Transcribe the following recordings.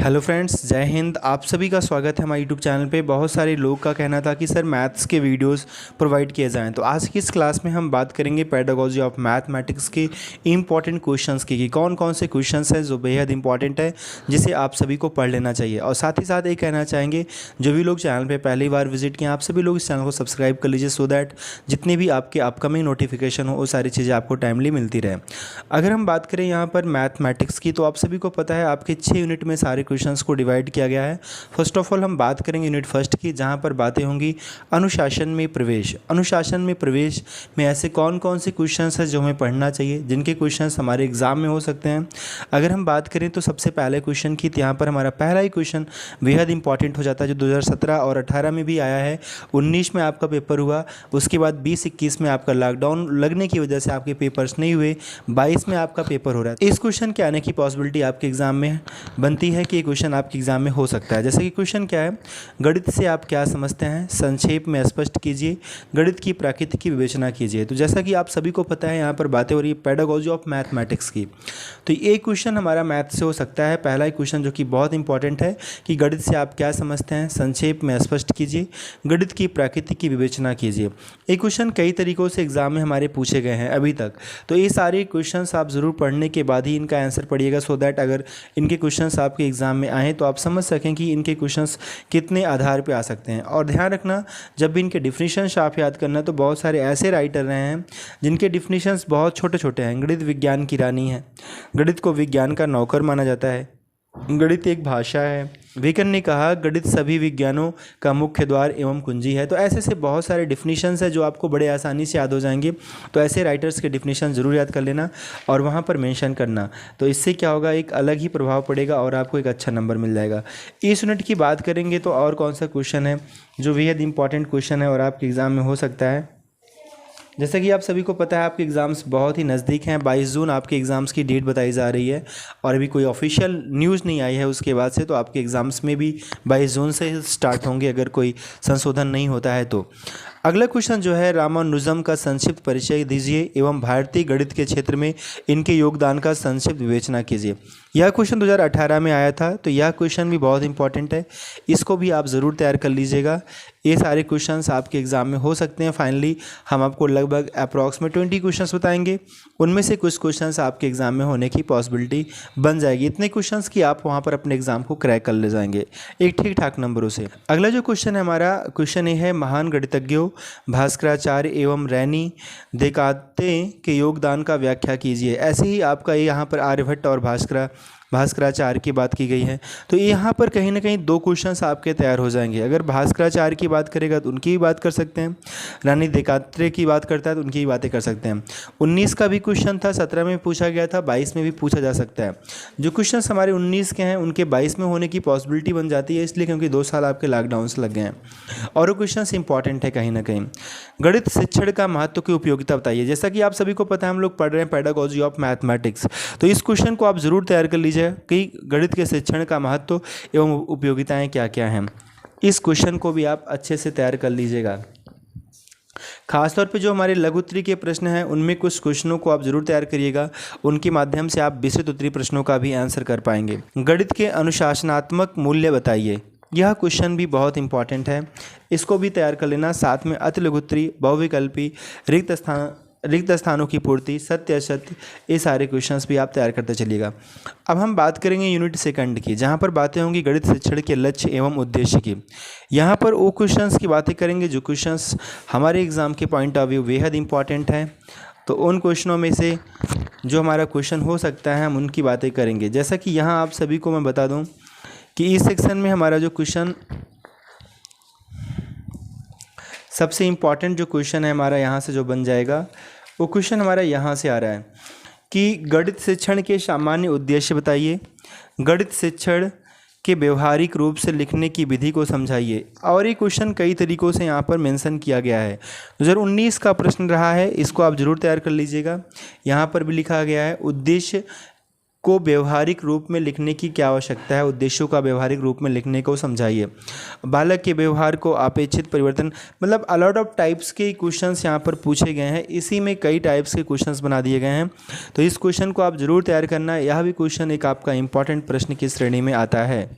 Hello friends, जय हिंद। आप सभी का स्वागत है हमारे यूट्यूब चैनल पे। बहुत सारे लोग का कहना था कि सर मैथ्स के वीडियोस प्रोवाइड किए जाएं, तो आज की इस क्लास में हम बात करेंगे पेडागोजी ऑफ मैथमेटिक्स के इंपॉर्टेंट क्वेश्चंस की कि कौन कौन से क्वेश्चंस हैं जो बेहद इंपॉर्टेंट है, जिसे आप सभी को पढ़ लेना चाहिए। और साथ ही साथ ये कहना चाहेंगे जो भी लोग चैनल पर पहली बार विजिट किए, आप सभी लोग इस चैनल को सब्सक्राइब कर लीजिए, सो दैट जितने भी आपके अपकमिंग नोटिफिकेशन हो वो सारी चीज़ें आपको टाइमली मिलती रहे। अगर हम बात करें यहाँ पर मैथमेटिक्स की, तो आप सभी को पता है आपके 6 यूनिट में सारे क्वेश्चंस को डिवाइड किया गया है। फर्स्ट ऑफ ऑल हम बात करेंगे यूनिट फर्स्ट की, जहां पर बातें होंगी अनुशासन में प्रवेश। अनुशासन में प्रवेश में ऐसे कौन कौन से क्वेश्चंस हैं जो हमें पढ़ना चाहिए, जिनके क्वेश्चंस हमारे एग्जाम में हो सकते हैं। अगर हम बात करें तो सबसे पहले क्वेश्चन की, तो यहाँ पर हमारा पहला ही क्वेश्चन बेहद इंपॉर्टेंट हो जाता है, जो 2017 और 18 में भी आया है। 19 में आपका पेपर हुआ, उसके बाद 20-21 में आपका लॉकडाउन लगने की वजह से आपके पेपर्स नहीं हुए, 22 में आपका पेपर हो रहा है। इस क्वेश्चन के आने की पॉसिबिलिटी आपके एग्जाम में बनती है कि क्वेश्चन आपके एग्जाम में हो सकता है। जैसे कि क्वेश्चन क्या है, गणित से आप क्या समझते हैं, संक्षेप में स्पष्ट कीजिए, गणित की प्रकृति की विवेचना कीजिए। तो जैसा कि आप सभी को पता है, यहाँ पर बातें हो रही है पेडागोजी ऑफ मैथमेटिक्स की, तो ये क्वेश्चन हमारा मैथ से हो सकता है। पहला ही क्वेश्चन जो कि बहुत इंपॉर्टेंट है कि गणित से आप क्या समझते हैं, संक्षेप में स्पष्ट कीजिए, गणित की प्रकृति की विवेचना कीजिए। ये क्वेश्चन कई तरीक़ों से एग्जाम में हमारे पूछे गए हैं अभी तक, तो ये सारे क्वेश्चंस आप ज़रूर पढ़ने के बाद ही इनका आंसर पढ़िएगा, सो दैट अगर इनके क्वेश्चंस आपके एग्जाम में आए तो आप समझ सकें कि इनके क्वेश्चंस कितने आधार पे आ सकते हैं। और ध्यान रखना, जब भी इनके डिफिनीशंस आप याद करना, तो बहुत सारे ऐसे राइटर रहे हैं जिनके डिफिनीशंस बहुत छोटे छोटे हैं। गणित विज्ञान की रानी है, गणित को विज्ञान का नौकर माना जाता है, गणित एक भाषा है, विकन ने कहा गणित सभी विज्ञानों का मुख्य द्वार एवं कुंजी है। तो ऐसे से बहुत सारे डिफिनीशंस है जो आपको बड़े आसानी से याद हो जाएंगे। तो ऐसे राइटर्स के डिफिनीशन ज़रूर याद कर लेना और वहाँ पर मेंशन करना, तो इससे क्या होगा, एक अलग ही प्रभाव पड़ेगा और आपको एक अच्छा नंबर मिल जाएगा। इस यूनिट की बात करेंगे तो और कौन सा क्वेश्चन है जो बेहद इंपॉर्टेंट क्वेश्चन है और आपके एग्ज़ाम में हो सकता है। जैसा कि आप सभी को पता है आपके एग्ज़ाम्स बहुत ही नज़दीक हैं। 22 जून आपके एग्ज़ाम्स की डेट बताई जा रही है और अभी कोई ऑफिशियल न्यूज़ नहीं आई है उसके बाद से, तो आपके एग्ज़ाम्स में भी 22 जून से स्टार्ट होंगे अगर कोई संशोधन नहीं होता है तो। अगला क्वेश्चन जो है, रामानुजम का संक्षिप्त परिचय दीजिए एवं भारतीय गणित के क्षेत्र में इनके योगदान का संक्षिप्त विवेचना कीजिए। यह क्वेश्चन 2018 में आया था, तो यह क्वेश्चन भी बहुत इंपॉर्टेंट है, इसको भी आप ज़रूर तैयार कर लीजिएगा। ये सारे क्वेश्चंस आपके एग्ज़ाम में हो सकते हैं। फाइनली हम आपको लगभग अप्रॉक्सीमेट 20 क्वेश्चंस बताएंगे, उनमें से कुछ क्वेश्चंस आपके एग्ज़ाम में होने की पॉसिबिलिटी बन जाएगी। इतने क्वेश्चंस कि आप वहाँ पर अपने एग्ज़ाम को क्रैक कर ले जाएंगे एक ठीक ठाक नंबरों से। अगला जो क्वेश्चन है हमारा, क्वेश्चन ये है, महान गणितज्ञों भास्कराचार्य एवं रैनी देकाते के योगदान का व्याख्या कीजिए। ऐसे ही आपका यहाँ पर आर्यभट्ट और भास्कराचार्य की बात की गई है, तो यहाँ पर कहीं ना कहीं 2 क्वेश्चंस आपके तैयार हो जाएंगे। अगर भास्कराचार्य की बात करेगा तो उनकी भी बात कर सकते हैं, रानी देकात्रे की बात करता है तो उनकी भी बातें कर सकते हैं। 19 का भी क्वेश्चन था, 17 में पूछा गया था, 22 में भी पूछा जा सकता है। जो क्वेश्चंस हमारे 19 के हैं उनके 22 में होने की पॉसिबिलिटी बन जाती है, इसलिए क्योंकि 2 साल आपके लॉकडाउन से लग गए हैं और वो क्वेश्चन इंपॉर्टेंट है कहीं ना कहीं। गणित शिक्षण का महत्व की उपयोगिता बताइए। जैसा कि आप सभी को पता है, हम लोग पढ़ रहे हैं पेडागोजी ऑफ मैथमेटिक्स, तो इस क्वेश्चन को आप ज़रूर तैयार कर लीजिए कि गणित के शिक्षण का महत्व एवं उपयोगिताएं क्या क्या हैं। इस क्वेश्चन को भी आप अच्छे से तैयार कर लीजिएगा। खासतौर पे जो हमारे लघु उत्तरीय के प्रश्न हैं उनमें कुछ क्वेश्चनों को आप जरूर तैयार करिएगा, उनके माध्यम से आप विस्तृत उत्तरीय प्रश्नों का भी आंसर कर पाएंगे। गणित के अनुशासनात्मक मूल्य बताइए। यह क्वेश्चन भी बहुत इंपॉर्टेंट है, इसको भी तैयार कर लेना। साथ में अति लघु उत्तरीय, बहुविकल्पी, रिक्त स्थानों की पूर्ति, सत्य असत्य, ये सारे क्वेश्चंस भी आप तैयार करते चलिएगा। अब हम बात करेंगे यूनिट सेकंड की, जहां पर बातें होंगी गणित शिक्षण के लक्ष्य एवं उद्देश्य की। यहां पर वो क्वेश्चंस की बातें करेंगे जो क्वेश्चंस हमारे एग्जाम के पॉइंट ऑफ व्यू बेहद इंपॉर्टेंट हैं। तो उन क्वेश्चनों में से जो हमारा क्वेश्चन हो सकता है हम उनकी बातें करेंगे। जैसा कि यहाँ आप सभी को मैं बता दूँ कि इस सेक्शन में हमारा जो क्वेश्चन सबसे इम्पॉर्टेंट जो क्वेश्चन है हमारा यहाँ से जो बन जाएगा, वो क्वेश्चन हमारा यहाँ से आ रहा है कि गणित शिक्षण के सामान्य उद्देश्य बताइए, गणित शिक्षण के व्यवहारिक रूप से लिखने की विधि को समझाइए। और ये क्वेश्चन कई तरीक़ों से यहाँ पर मेंशन किया गया है। 2019 का प्रश्न रहा है, इसको आप ज़रूर तैयार कर लीजिएगा। यहाँ पर भी लिखा गया है उद्देश्य को व्यवहारिक रूप में लिखने की क्या आवश्यकता है, उद्देश्यों का व्यवहारिक रूप में लिखने को समझाइए। बालक के व्यवहार को अपेक्षित परिवर्तन, मतलब अलॉट ऑफ टाइप्स के क्वेश्चंस यहाँ पर पूछे गए हैं, इसी में कई टाइप्स के क्वेश्चंस बना दिए गए हैं, तो इस क्वेश्चन को आप जरूर तैयार करना है। यह भी क्वेश्चन एक आपका इंपॉर्टेंट प्रश्न की श्रेणी में आता है।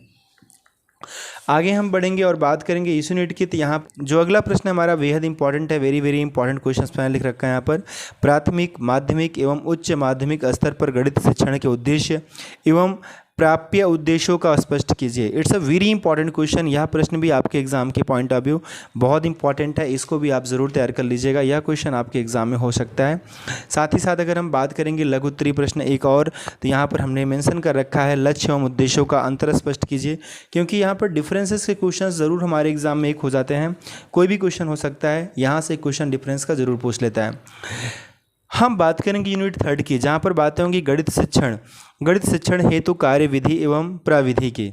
आगे हम बढ़ेंगे और बात करेंगे इस यूनिट की। तो यहाँ जो अगला प्रश्न हमारा बेहद इंपॉर्टेंट है, वेरी वेरी इंपॉर्टेंट क्वेश्चन मैंने लिख रखा है यहाँ पर। प्राथमिक, माध्यमिक एवं उच्च माध्यमिक स्तर पर गणित शिक्षण के उद्देश्य एवं प्राप्य उद्देश्यों का स्पष्ट कीजिए। It's a very important question. यह प्रश्न भी आपके एग्जाम के पॉइंट ऑफ व्यू बहुत इंपॉर्टेंट है, इसको भी आप ज़रूर तैयार कर लीजिएगा। यह क्वेश्चन आपके एग्जाम में हो सकता है। साथ ही साथ अगर हम बात करेंगे लघु उत्तरीय प्रश्न एक और, तो यहाँ पर हमने मेंशन कर रखा है लक्ष्य एवं उद्देश्यों का अंतर स्पष्ट कीजिए, क्योंकि यहाँ पर डिफरेंसेस के क्वेश्चन ज़रूर हमारे एग्जाम में एक हो जाते हैं, कोई भी क्वेश्चन हो सकता है, यहाँ से क्वेश्चन डिफरेंस का ज़रूर पूछ लेता है। हम बात करेंगे यूनिट 3 की, जहाँ पर बातें होंगी गणित शिक्षण हेतु कार्य विधि एवं प्रविधि की।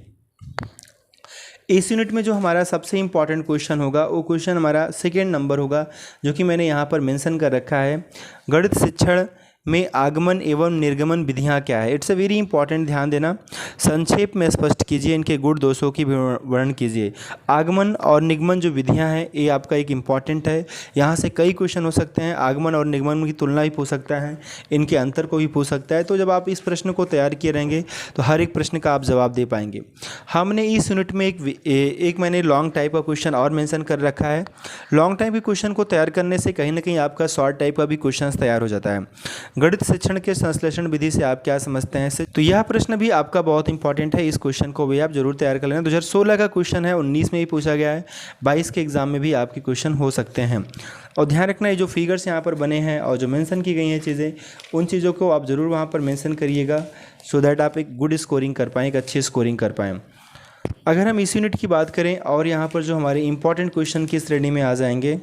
इस यूनिट में जो हमारा सबसे इंपॉर्टेंट क्वेश्चन होगा वो क्वेश्चन हमारा सेकेंड नंबर होगा, जो कि मैंने यहाँ पर मेंशन कर रखा है। गणित शिक्षण में आगमन एवं निर्गमन विधियाँ क्या है। इट्स अ वेरी इंपॉर्टेंट, ध्यान देना। संक्षेप में स्पष्ट कीजिए, इनके गुण दोषों की वर्णन कीजिए। आगमन और निगमन जो विधियाँ हैं ये आपका एक इम्पॉर्टेंट है, यहाँ से कई क्वेश्चन हो सकते हैं। आगमन और निगमन की तुलना भी पूछ सकता है, इनके अंतर को भी पूछ सकता है। तो जब आप इस प्रश्न को तैयार किए रहेंगे तो हर एक प्रश्न का आप जवाब दे पाएंगे। हमने इस यूनिट में एक मैंने लॉन्ग टाइप का क्वेश्चन और मेंशन कर रखा है। लॉन्ग टाइप के क्वेश्चन को तैयार करने से कहीं ना कहीं आपका शॉर्ट टाइप का भी क्वेश्चन तैयार हो जाता है। गणित शिक्षण के संश्लेषण विधि से आप क्या समझते हैं, तो यह प्रश्न भी आपका बहुत इंपॉर्टेंट है, इस क्वेश्चन को भी आप जरूर तैयार कर लेना। 2016 का क्वेश्चन है, 19 में भी पूछा गया है, 22 के एग्जाम में भी आपके क्वेश्चन हो सकते हैं। और ध्यान रखना है जो फिगर्स यहाँ पर बने हैं और जो मेंशन की गई हैं चीज़ें, उन चीज़ों को आप ज़रूर वहाँ पर मेंशन करिएगा, सो दैट आप एक गुड स्कोरिंग कर पाएँ, एक अच्छी स्कोरिंग कर पाएँ। अगर हम इस यूनिट की बात करें और यहाँ पर जो हमारे इंपॉर्टेंट क्वेश्चन की श्रेणी में आ जाएंगे,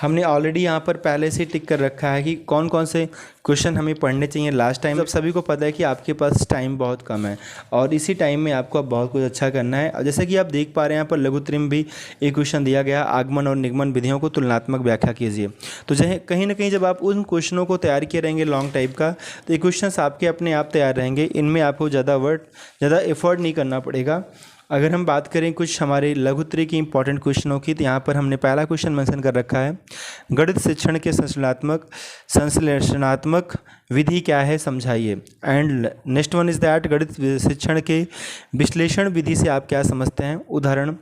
हमने ऑलरेडी यहाँ पर पहले से टिक कर रखा है कि कौन कौन से क्वेश्चन हमें पढ़ने चाहिए लास्ट टाइम। अब सभी को पता है कि आपके पास टाइम बहुत कम है और इसी टाइम में आपको अब बहुत कुछ अच्छा करना है। और जैसे कि आप देख पा रहे हैं यहाँ पर लघु उत्तरीय में भी एक क्वेश्चन दिया गया, आगमन और निगमन विधियों को तुलनात्मक व्याख्या कीजिए। तो कहीं ना कहीं जब आप उन क्वेश्चनों को तैयार किए रहेंगे लॉन्ग टाइप का, तो ये क्वेश्चन आपके अपने आप तैयार रहेंगे, इनमें आपको ज़्यादा एफर्ट नहीं करना पड़ेगा। अगर हम बात करें कुछ हमारे लघु उत्तरीय की इंपॉर्टेंट क्वेश्चनों की, तो यहाँ पर हमने पहला क्वेश्चन मेंशन कर रखा है, गणित शिक्षण के संश्लेषणात्मक विधि क्या है समझाइए। And next one is that गणित शिक्षण के विश्लेषण विधि से आप क्या समझते हैं, उदाहरण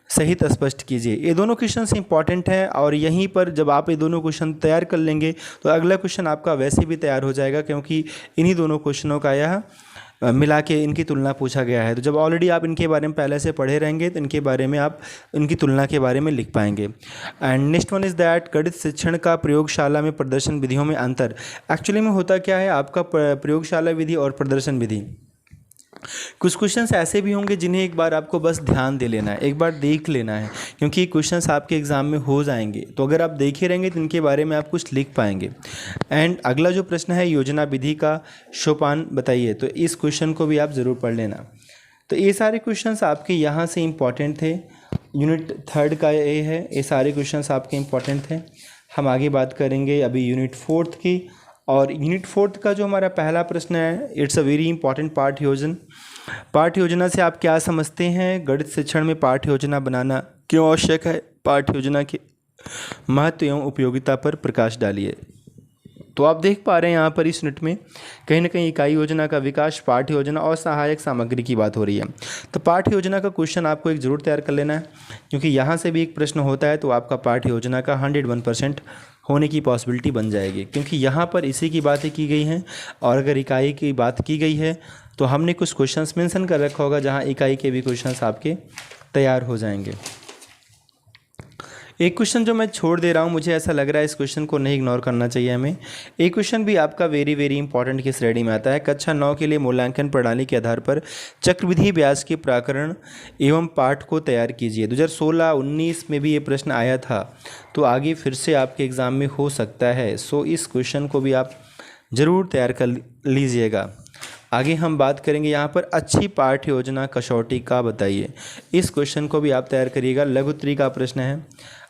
सहित स्पष्ट कीजिए। ये दोनों क्वेश्चन इंपॉर्टेंट हैं और यहीं पर जब आप ये दोनों क्वेश्चन तैयार कर लेंगे तो अगला क्वेश्चन आपका वैसे भी तैयार हो जाएगा, क्योंकि इन्हीं दोनों क्वेश्चनों का यह मिला के इनकी तुलना पूछा गया है। तो जब ऑलरेडी आप इनके बारे में पहले से पढ़े रहेंगे तो इनके बारे में आप इनकी तुलना के बारे में लिख पाएंगे। And next one is that गणित शिक्षण का प्रयोगशाला में प्रदर्शन विधियों में अंतर। एक्चुअली में होता क्या है, आपका प्रयोगशाला विधि और प्रदर्शन विधि, कुछ क्वेश्चंस ऐसे भी होंगे जिन्हें एक बार आपको बस ध्यान दे लेना है, एक बार देख लेना है, क्योंकि ये क्वेश्चंस आपके एग्जाम में हो जाएंगे। तो अगर आप देखे रहेंगे तो इनके बारे में आप कुछ लिख पाएंगे। एंड अगला जो प्रश्न है, योजना विधि का सोपान बताइए, तो इस क्वेश्चन को भी आप ज़रूर पढ़ लेना। तो ये सारे क्वेश्चंस आपके यहाँ से इम्पॉर्टेंट थे। यूनिट 3 का ये है, ये सारे क्वेश्चंस आपके इम्पॉर्टेंट थे। हम आगे बात करेंगे अभी यूनिट 4 की, और यूनिट 4 का जो हमारा पहला प्रश्न है, इट्स अ वेरी इंपॉर्टेंट पाठ्य योजना से आप क्या समझते हैं, गणित शिक्षण में पाठ्य योजना बनाना क्यों आवश्यक है, पाठ्य योजना के महत्व एवं उपयोगिता पर प्रकाश डालिए। तो आप देख पा रहे हैं यहाँ पर इस यूनिट में कहीं ना कहीं इकाई योजना का विकास, पाठ्य योजना और सहायक सामग्री की बात हो रही है। तो पाठ्य योजना का क्वेश्चन आपको एक जरूर तैयार कर लेना है, क्योंकि यहाँ से भी एक प्रश्न होता है तो आपका पाठ्य योजना का 101% होने की पॉसिबिलिटी बन जाएगी, क्योंकि यहाँ पर इसी की बातें की गई हैं। और अगर इकाई की बात की गई है तो हमने कुछ क्वेश्चंस मेंशन कर रखा होगा जहाँ इकाई के भी क्वेश्चंस आपके तैयार हो जाएंगे। एक क्वेश्चन जो मैं छोड़ दे रहा हूँ, मुझे ऐसा लग रहा है इस क्वेश्चन को नहीं इग्नोर करना चाहिए हमें। एक क्वेश्चन भी आपका वेरी वेरी इंपॉर्टेंट की श्रेणी में आता है, कक्षा 9 के लिए मूल्यांकन प्रणाली के आधार पर चक्रवृद्धि ब्याज के प्रकरण एवं पाठ को तैयार कीजिए। 2016-19 में भी ये प्रश्न आया था, तो आगे फिर से आपके एग्ज़ाम में हो सकता है। सो इस क्वेश्चन को भी आप ज़रूर तैयार कर लीजिएगा। आगे हम बात करेंगे यहाँ पर अच्छी पाठ्य योजना कसौटी का बताइए। इस क्वेश्चन को भी आप तैयार करिएगा, लघु उत्तरीय का प्रश्न है।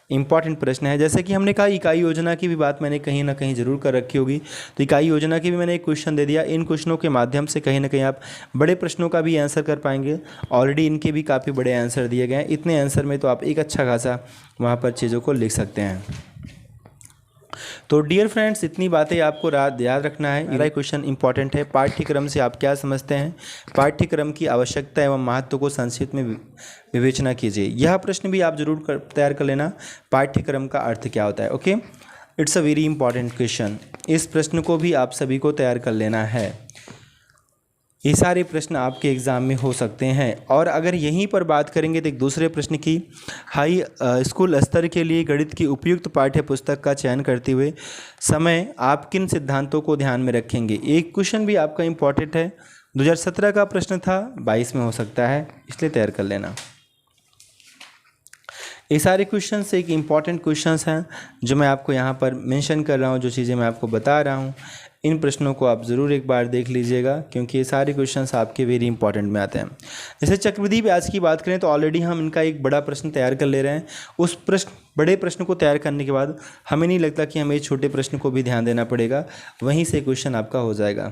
इंपॉर्टेंट प्रश्न है। जैसे कि हमने कहा इकाई योजना की भी बात मैंने कहीं ना कहीं ज़रूर कर रखी होगी, तो इकाई योजना की भी मैंने एक क्वेश्चन दे दिया। इन क्वेश्चनों के माध्यम से कहीं ना कहीं आप बड़े प्रश्नों का भी आंसर कर पाएंगे। ऑलरेडी इनके भी काफ़ी बड़े आंसर दिए गए हैं, इतने आंसर में तो आप एक अच्छा खासा वहाँ पर चीज़ों को लिख सकते हैं। तो डियर फ्रेंड्स, इतनी बातें आपको याद रखना है। मेरा क्वेश्चन इंपॉर्टेंट है। पाठ्यक्रम से आप क्या समझते हैं, पाठ्यक्रम की आवश्यकता एवं महत्व को संक्षिप्त में विवेचना कीजिए। यह प्रश्न भी आप जरूर तैयार कर लेना, पाठ्यक्रम का अर्थ क्या होता है। Okay, it's a very important question. इस प्रश्न को भी आप सभी को तैयार कर लेना है। ये सारे प्रश्न आपके एग्ज़ाम में हो सकते हैं। और अगर यहीं पर बात करेंगे तो एक दूसरे प्रश्न की, हाई स्कूल स्तर के लिए गणित की उपयुक्त पाठ्य पुस्तक का चयन करते हुए समय आप किन सिद्धांतों को ध्यान में रखेंगे। एक क्वेश्चन भी आपका इम्पॉर्टेंट है, 2017 का प्रश्न था, 22 में हो सकता है, इसलिए तैयार कर लेना। ये सारे क्वेश्चंस एक इम्पॉर्टेंट क्वेश्चंस हैं जो मैं आपको यहाँ पर मेंशन कर रहा हूँ, जो चीज़ें मैं आपको बता रहा हूँ। इन प्रश्नों को आप ज़रूर एक बार देख लीजिएगा, क्योंकि ये सारे क्वेश्चंस आपके वेरी इंपॉर्टेंट में आते हैं। जैसे चक्रवृद्धि ब्याज की बात करें तो ऑलरेडी हम इनका एक बड़ा प्रश्न तैयार कर ले रहे हैं। उस बड़े प्रश्न को तैयार करने के बाद हमें नहीं लगता कि हमें छोटे प्रश्न को भी ध्यान देना पड़ेगा, वहीं से क्वेश्चन आपका हो जाएगा।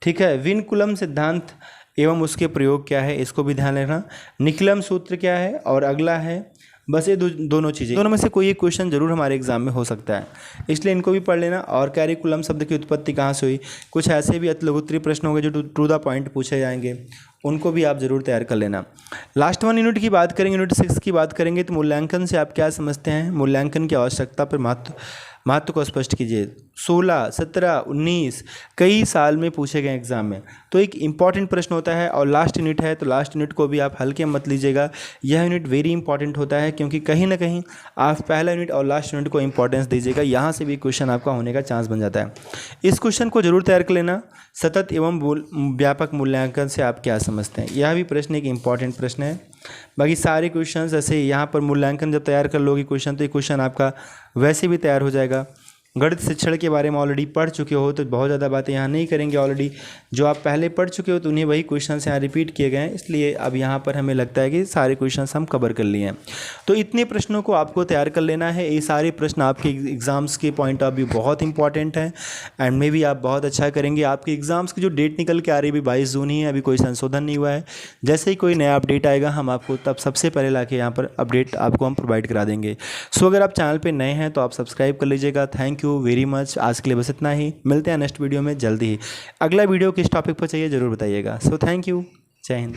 ठीक है, विन-कूलम सिद्धांत एवं उसके प्रयोग क्या है, इसको भी ध्यान रखना। निकलम सूत्र क्या है, और अगला है बस ये दोनों चीज़ें, दोनों में से कोई एक क्वेश्चन जरूर हमारे एग्जाम में हो सकता है, इसलिए इनको भी पढ़ लेना। और कैरिकुलम शब्द की उत्पत्ति कहाँ से हुई, कुछ ऐसे भी लघुत्तरीय प्रश्न होंगे जो टू द पॉइंट पूछे जाएंगे, उनको भी आप जरूर तैयार कर लेना। लास्ट 1 यूनिट की बात करेंगे, यूनिट 6 की बात करेंगे तो मूल्यांकन से आप क्या समझते हैं, मूल्यांकन की आवश्यकता पर महत्व को स्पष्ट कीजिए। 16, 17, 19 कई साल में पूछे गए एग्जाम में, तो एक इंपॉर्टेंट प्रश्न होता है। और लास्ट यूनिट है तो लास्ट यूनिट को भी आप हल्के मत लीजिएगा, यह यूनिट वेरी इंपॉर्टेंट होता है, क्योंकि कहीं ना कहीं आप पहला यूनिट और लास्ट यूनिट को इंपॉर्टेंस दीजिएगा, यहाँ से भी क्वेश्चन आपका होने का चांस बन जाता है। इस क्वेश्चन को जरूर तैयार कर लेना। सतत एवं व्यापक मूल्यांकन से आप क्या समझते हैं, यह भी प्रश्न एक इंपॉर्टेंट प्रश्न है। बाकी सारे क्वेश्चन जैसे यहाँ पर मूल्यांकन जब तैयार कर लोगे क्वेश्चन, तो ये क्वेश्चन आपका वैसे भी तैयार हो जाएगा। गणित शिक्षण के बारे में ऑलरेडी पढ़ चुके हो तो बहुत ज़्यादा बातें यहाँ नहीं करेंगे। ऑलरेडी जो आप पहले पढ़ चुके हो तो उन्हें वही क्वेश्चंस यहाँ रिपीट किए गए हैं, इसलिए अब यहाँ पर हमें लगता है कि सारे क्वेश्चंस हम कवर कर लिए हैं। तो इतने प्रश्नों को आपको तैयार कर लेना है। ये सारे प्रश्न आपके एग्ज़ाम्स के पॉइंट ऑफ व्यू बहुत इंपॉर्टेंट हैं, एंड मे भी आप बहुत अच्छा करेंगे। आपके एग्ज़ाम्स की जो डेट निकल के आ रही है 22 जून ही है, अभी कोई संशोधन नहीं हुआ है। जैसे ही कोई नया अपडेट आएगा हम आपको तब सबसे पहले ला के यहाँ पर अपडेट आपको हम प्रोवाइड करा देंगे। सो अगर आप चैनल पर नए हैं तो आप सब्सक्राइब कर लीजिएगा। Thank you very much. आज के लिए बस इतना ही, मिलते हैं नेक्स्ट वीडियो में जल्दी ही। अगला वीडियो किस टॉपिक पर चाहिए ज़रूर बताइएगा। सो थैंक यू, जय हिंद।